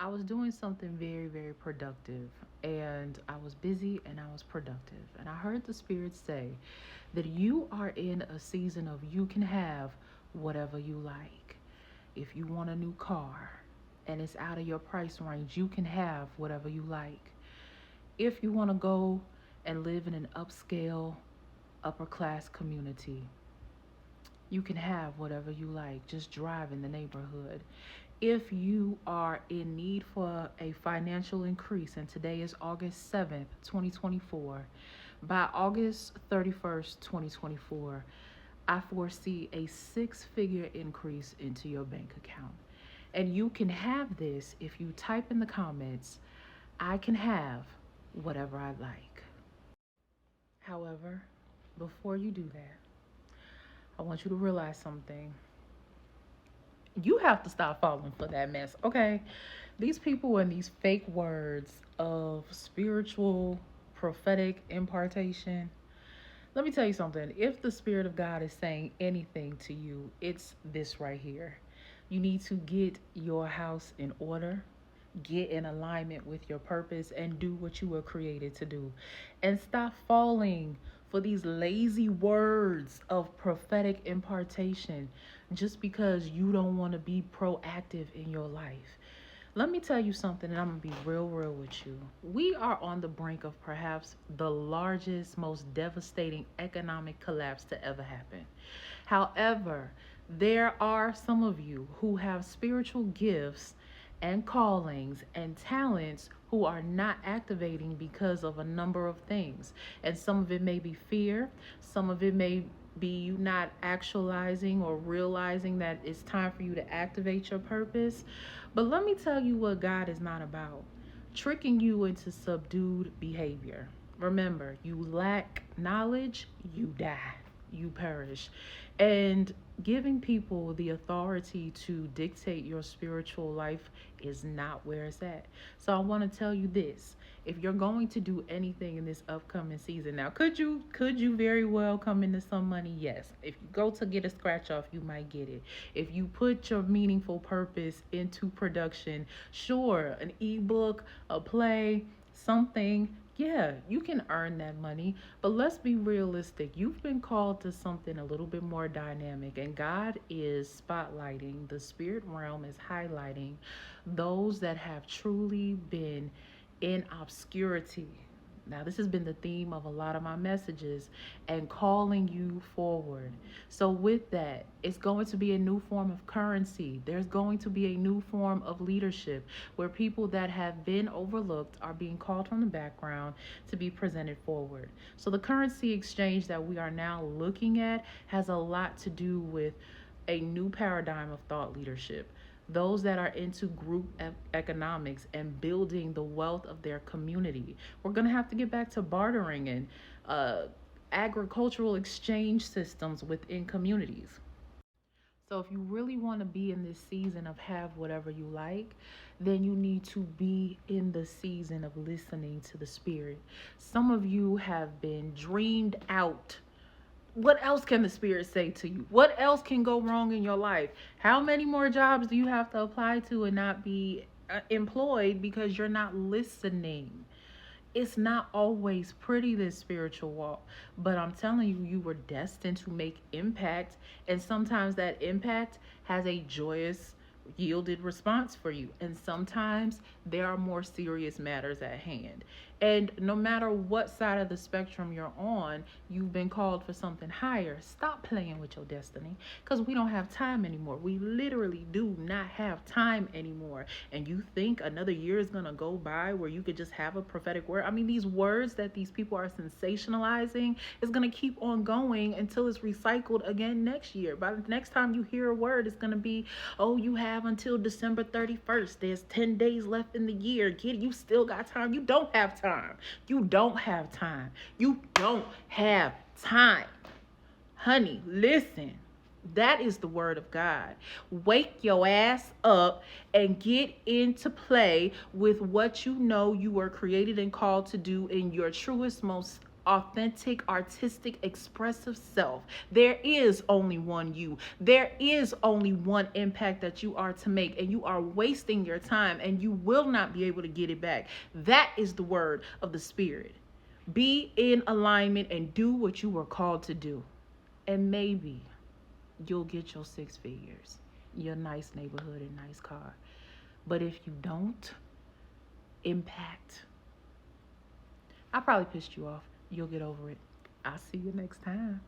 I was doing something very, very productive, and I was busy and I was productive. And I heard the Spirit say that you are in a season of you can have whatever you like. If you want a new car and it's out of your price range, you can have whatever you like. If you want to go and live in an upscale, upper class community, you can have whatever you like. Just drive in the neighborhood. If you are in need for a financial increase, and today is August 7th, 2024, by August 31st, 2024, I foresee a six-figure increase into your bank account. And you can have this if you type in the comments, I can have whatever I like. However, before you do that, I want you to realize something. You have to stop falling for that mess, okay? These people and these fake words of spiritual, prophetic impartation. Let me tell you something. If the Spirit of God is saying anything to you, it's this right here. You need to get your house in order, get in alignment with your purpose, and do what you were created to do. And stop falling for these lazy words of prophetic impartation just because you don't want to be proactive in your life. Let me tell you something, and I'm going to be real, real with you. We are on the brink of perhaps the largest, most devastating economic collapse to ever happen. However, there are some of you who have spiritual gifts and callings and talents who are not activating because of a number of things. And some of it may be fear, some of it may be you not actualizing or realizing that it's time for you to activate your purpose. But let me tell you what God is not about: tricking you into subdued behavior. Remember, you lack knowledge, you die, you perish. And giving people the authority to dictate your spiritual life is not where it's at. So I want to tell you this. If you're going to do anything in this upcoming season, now could you very well come into some money? Yes. If you go to get a scratch off, you might get it. If you put your meaningful purpose into production, sure, an ebook, a play, something, yeah, you can earn that money. But let's be realistic. You've been called to something a little bit more dynamic, and God is spotlighting, the spirit realm is highlighting those that have truly been in obscurity. Now, this has been the theme of a lot of my messages, and calling you forward. So, with that, it's going to be a new form of currency. There's going to be a new form of leadership where people that have been overlooked are being called from the background to be presented forward. So, the currency exchange that we are now looking at has a lot to do with a new paradigm of thought leadership. Those that are into group economics and building the wealth of their community. We're going to have to get back to bartering and agricultural exchange systems within communities. So if you really want to be in this season of have whatever you like, then you need to be in the season of listening to the Spirit. Some of you have been dreamed out. What else can the Spirit say to you? What else can go wrong in your life? How many more jobs do you have to apply to and not be employed because you're not listening? It's not always pretty, this spiritual walk, but I'm telling you, you were destined to make impact, and sometimes that impact has a joyous yielded response for you, and sometimes there are more serious matters at hand. And no matter what side of the spectrum you're on, you've been called for something higher. Stop playing with your destiny, because we don't have time anymore. We literally do not have time anymore. And you think another year is going to go by where you could just have a prophetic word? I mean, these words that these people are sensationalizing is going to keep on going until it's recycled again next year. By the next time you hear a word, it's going to be, oh, you have until December 31st. There's 10 days left in the year. Kid, you still got time. You don't have time. You don't have time. You don't have time. Honey, listen. That is the word of God. Wake your ass up and get into play with what you know you were created and called to do in your truest, most authentic, artistic, expressive self. There is only one you. There is only one impact that you are to make, and you are wasting your time, and you will not be able to get it back. That is the word of the Spirit. Be in alignment and do what you were called to do. And maybe you'll get your 6 figures, your nice neighborhood and nice car. But if you don't, impact. I probably pissed you off. You'll get over it. I'll see you next time.